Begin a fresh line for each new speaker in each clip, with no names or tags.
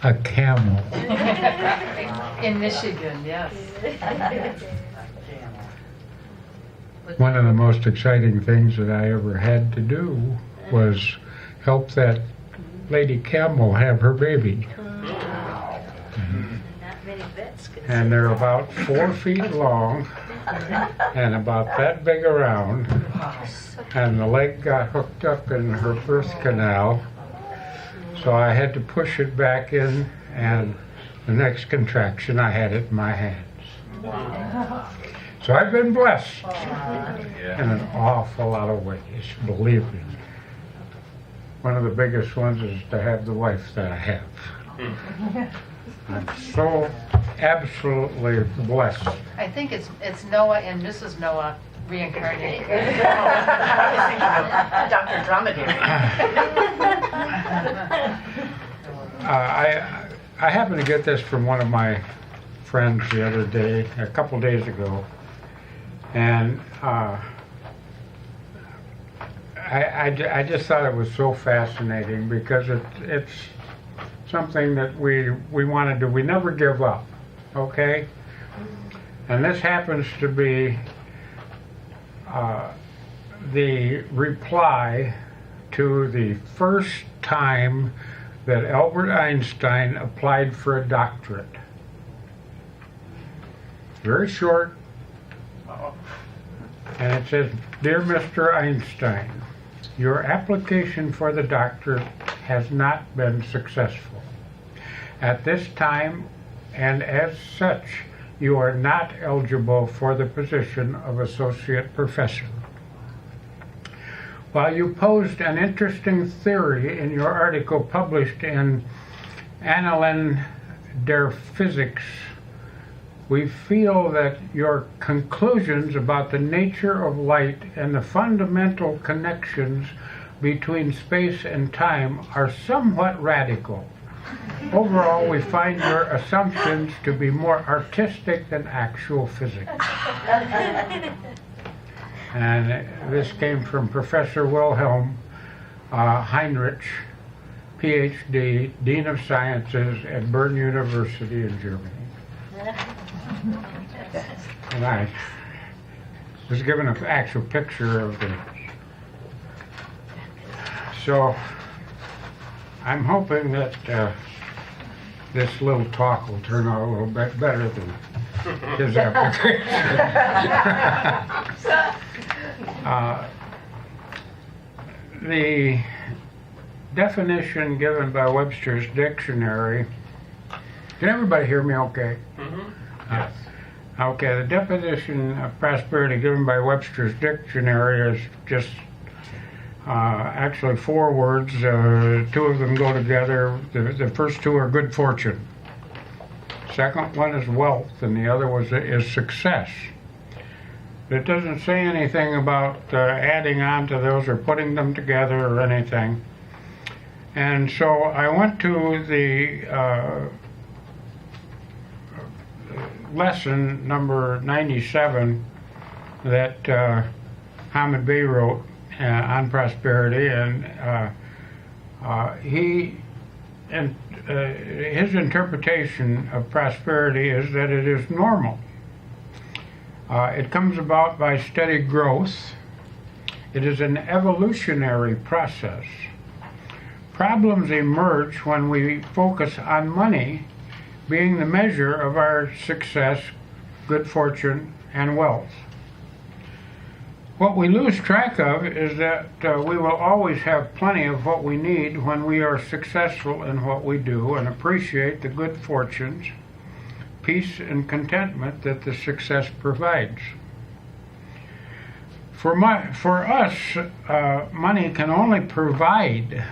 a camel.
In Michigan, yes.
One of the most exciting things that I ever had to do was help that lady camel have her baby. And they're about 4 feet long and about that big around, and the leg got hooked up in her birth canal, so I had to push it back in, and the next contraction I had it in my hands. So I've been blessed in an awful lot of ways, believe me. One of the biggest ones is to have the wife that I have. I'm so absolutely blessed.
I think it's Noah and Mrs. Noah reincarnated.
Dr. Dromedary.
I happened to get this from one of my friends the other day, a couple days ago, and I just thought it was so fascinating because it's something that we want to do. We never give up, okay? And this happens to be the reply to the first time that Albert Einstein applied for a doctorate. Very short. And it says, "Dear Mr. Einstein, your application for the doctorate has not been successful. At this time, and as such, you are not eligible for the position of associate professor. While you posed an interesting theory in your article published in Annalen der Physik, we feel that your conclusions about the nature of light and the fundamental connections between space and time are somewhat radical. Overall, we find your assumptions to be more artistic than actual physics." And this came from Professor Wilhelm Heinrich, PhD, Dean of Sciences at Bern University in Germany. And I was given an actual picture of the... So I'm hoping that this little talk will turn out a little bit better than his application. The definition given by Webster's Dictionary, can everybody hear me okay?
Yes.
Okay, the definition of prosperity given by Webster's Dictionary is just actually 4 words. 2 of them go together. The first 2 are good fortune. Second one is wealth, and the other was is success. It doesn't say anything about adding on to those or putting them together or anything. And so I went to the lesson number 97 that Hamid Bey wrote on prosperity, and his interpretation of prosperity is that it is normal. It comes about by steady growth. It is an evolutionary process. Problems emerge when we focus on money being the measure of our success, good fortune, and wealth. What we lose track of is that we will always have plenty of what we need when we are successful in what we do and appreciate the good fortunes, peace, and contentment that the success provides. For us, money can only provide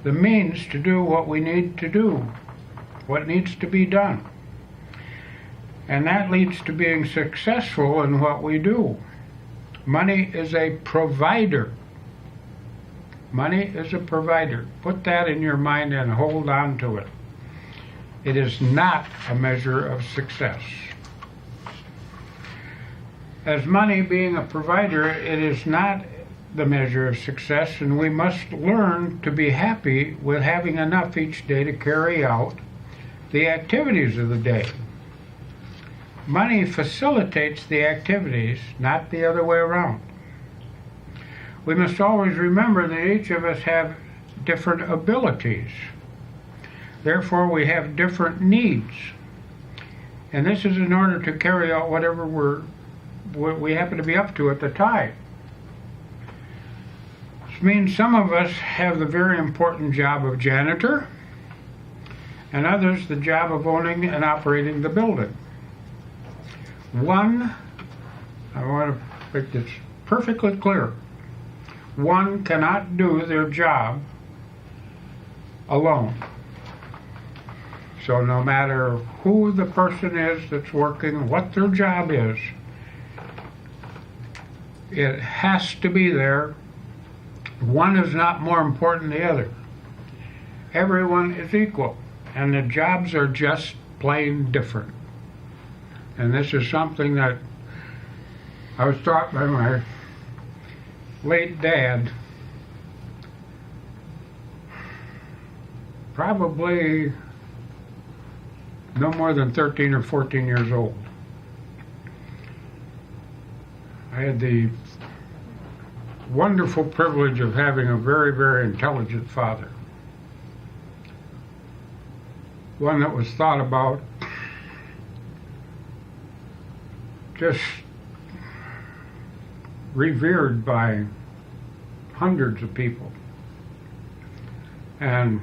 the means to do what we need to do, what needs to be done. And that leads to being successful in what we do. Money is a provider. Money is a provider. Put that in your mind and hold on to it. It is not a measure of success. As money being a provider, it is not the measure of success, and we must learn to be happy with having enough each day to carry out the activities of the day. Money facilitates the activities, not the other way around. We must always remember that each of us have different abilities. Therefore, we have different needs. And this is in order to carry out whatever we happen to be up to at the time. This means some of us have the very important job of janitor, and others the job of owning and operating the building. One, I want to make this perfectly clear, one cannot do their job alone. So no matter who the person is that's working, what their job is, it has to be there. One is not more important than the other. Everyone is equal, and the jobs are just plain different. And this is something that I was taught by my late dad, probably no more than 13 or 14 years old. I had the wonderful privilege of having a very, very intelligent father. One that was thought about, just revered by hundreds of people. And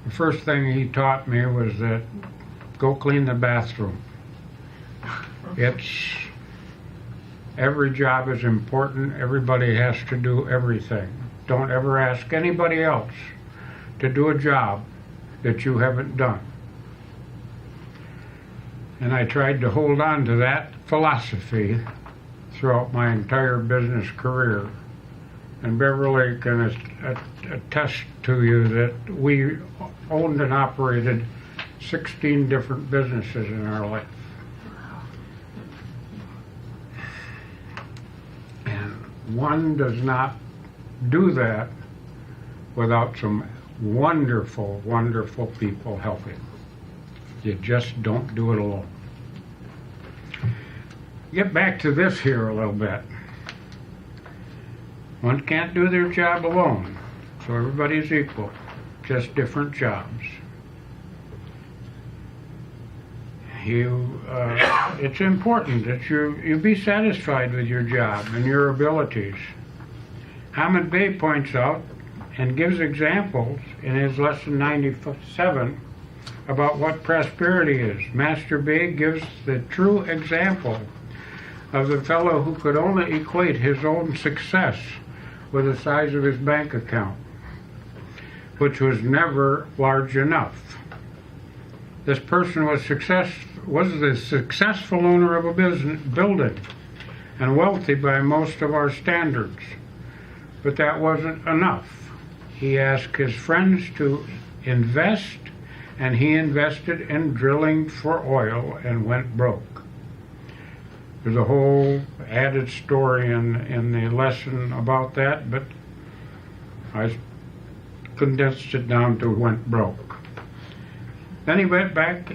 the first thing he taught me was that go clean the bathroom. Every job is important. Everybody has to do everything. Don't ever ask anybody else to do a job that you haven't done. And I tried to hold on to that philosophy throughout my entire business career. And Beverly can attest to you that we owned and operated 16 different businesses in our life. And one does not do that without some wonderful, wonderful people helping. You just don't do it alone. Get back to this here a little bit. One can't do their job alone, so everybody's equal, just different jobs. It's important that you be satisfied with your job and your abilities. Hamid Bey points out and gives examples in his lesson 97 about what prosperity is. Master Bey gives the true example of the fellow who could only equate his own success with the size of his bank account, which was never large enough. This person was the successful owner of a building and wealthy by most of our standards. But that wasn't enough. He asked his friends to invest, and he invested in drilling for oil and went broke. There's a whole added story in the lesson about that, but I condensed it down to went broke. Then he went back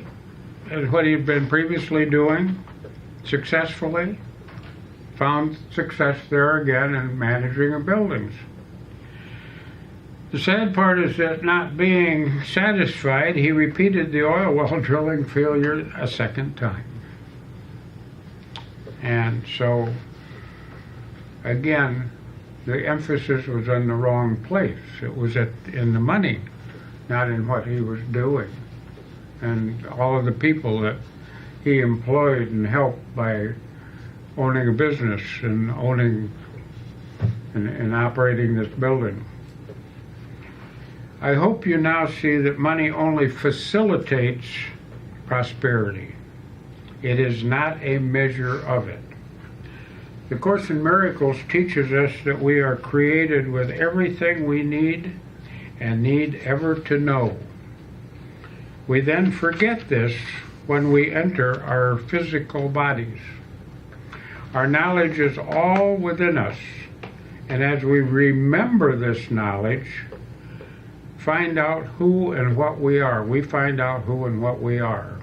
at what he had been previously doing successfully, found success there again in managing of buildings. The sad part is that not being satisfied, he repeated the oil well drilling failure a second time. And so, again, the emphasis was on the wrong place. It was in the money, not in what he was doing. And all of the people that he employed and helped by owning a business and owning and operating this building. I hope you now see that money only facilitates prosperity. It is not a measure of it. The Course in Miracles teaches us that we are created with everything we need and need ever to know. We then forget this when we enter our physical bodies. Our knowledge is all within us. And as we remember this knowledge, find out who and what we are. We find out who and what we are.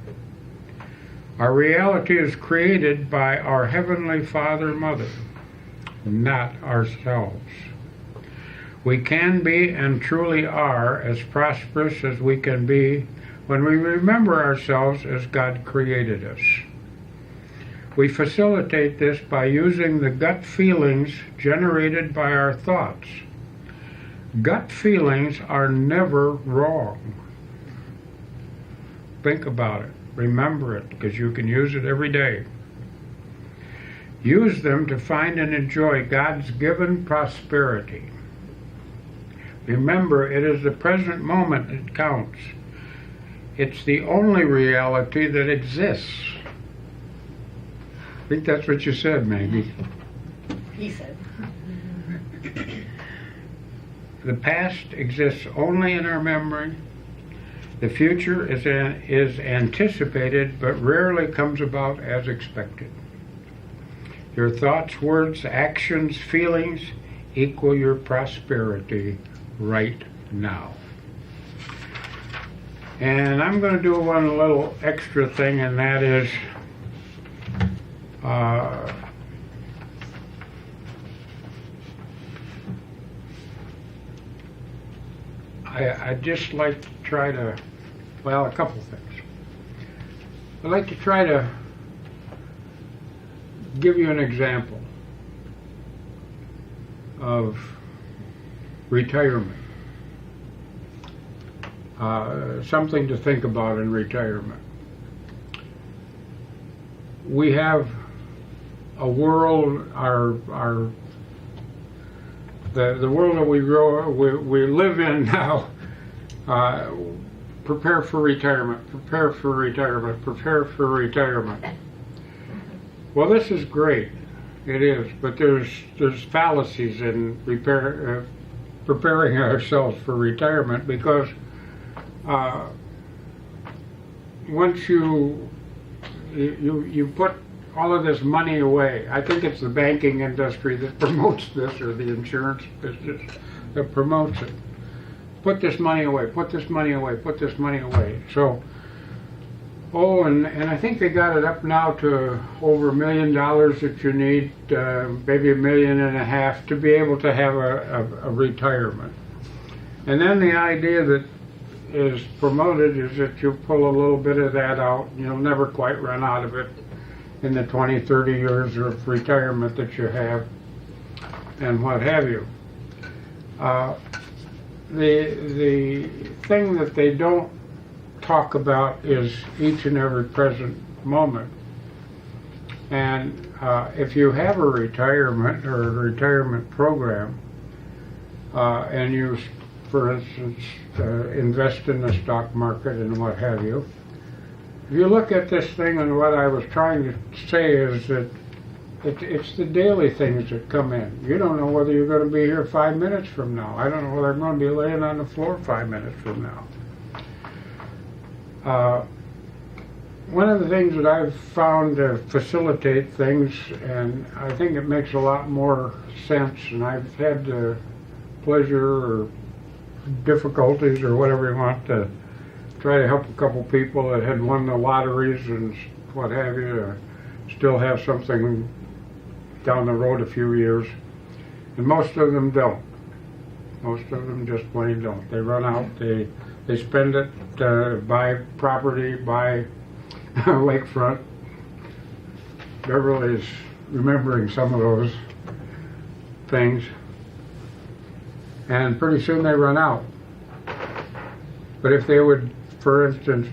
Our reality is created by our Heavenly Father and Mother, not ourselves. We can be and truly are as prosperous as we can be when we remember ourselves as God created us. We facilitate this by using the gut feelings generated by our thoughts. Gut feelings are never wrong. Think about it. Remember it, because you can use it every day. Use them to find and enjoy God's given prosperity. Remember, it is the present moment that counts. It's the only reality that exists. I think that's what you said, maybe.
He said.
The past exists only in our memory. The future is anticipated, but rarely comes about as expected. Your thoughts, words, actions, feelings equal your prosperity right now. And I'm going to do one little extra thing, and that is I'd just like to try to, well, a couple things. I'd like to try to give you an example of retirement. Something to think about in retirement. We have a world, the world that we live in now. Prepare for retirement. Prepare for retirement. Prepare for retirement. Well, this is great. It is, but there's fallacies in preparing ourselves for retirement, because once you put all of this money away, I think it's the banking industry that promotes this, or the insurance business that promotes it. Put this money away, put this money away, put this money away. So, and I think they got it up now to over $1 million that you need, maybe $1.5 million to be able to have a retirement. And then the idea that is promoted is that you pull a little bit of that out, and you'll never quite run out of it in the 20, 30 years of retirement that you have, and what have you. The thing that they don't talk about is each and every present moment. And if you have a retirement or a retirement program, and you, for instance, invest in the stock market and what have you, if you look at this thing, and what I was trying to say is that it's the daily things that come in. You don't know whether you're going to be here 5 minutes from now. I don't know whether I'm going to be laying on the floor 5 minutes from now. One of the things that I've found to facilitate things, and I think it makes a lot more sense, and I've had the pleasure or difficulties or whatever you want to try to help a couple people that had won the lotteries and what have you, to still have something down the road a few years. And most of them don't. Most of them just plain don't. They run out, they spend it, buy property, buy lakefront. Beverly is remembering some of those things. And pretty soon they run out. But if they would, for instance,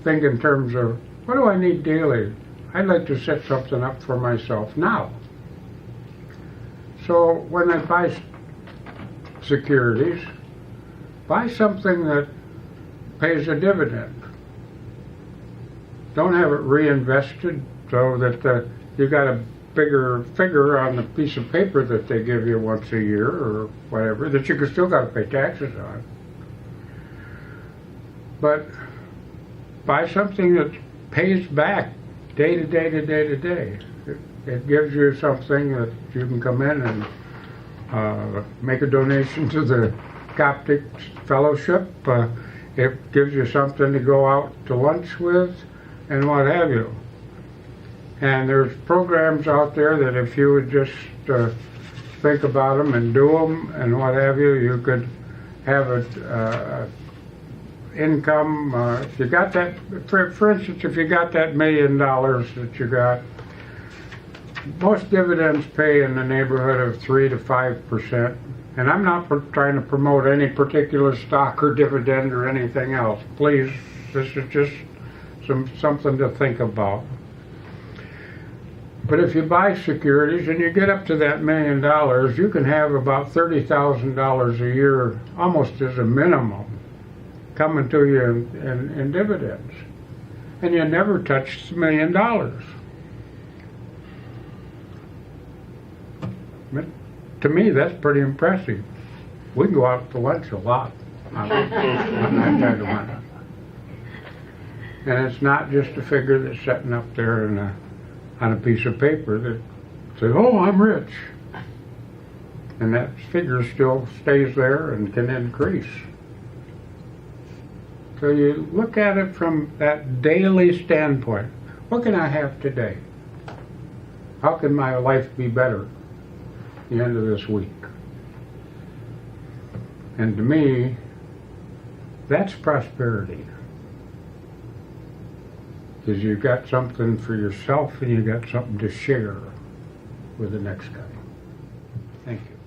think in terms of, what do I need daily? I'd like to set something up for myself now. So when I buy securities, buy something that pays a dividend. Don't have it reinvested so that you got a bigger figure on the piece of paper that they give you once a year or whatever, that you still got to pay taxes on. But buy something that pays back day to day to day to day. It gives you something that you can come in and make a donation to the Coptic Fellowship. It gives you something to go out to lunch with and what have you. And there's programs out there that if you would just think about them and do them and what have you, you could have a income. If you got that, for instance, if you got that $1 million that you got, most dividends pay in the neighborhood of 3 to 5%. And I'm not trying to promote any particular stock or dividend or anything else. Please, this is just something to think about. But if you buy securities and you get up to that $1 million, you can have about $30,000 a year, almost as a minimum, coming to you in dividends. And you never touch the $1 million. But to me, that's pretty impressive. We can go out to lunch a lot on that kind of money. And it's not just a figure that's sitting up there on a piece of paper that says, oh, I'm rich. And that figure still stays there and can increase. So you look at it from that daily standpoint. What can I have today? How can my life be better at the end of this week? And to me, that's prosperity. Because you've got something for yourself and you've got something to share with the next guy. Thank you.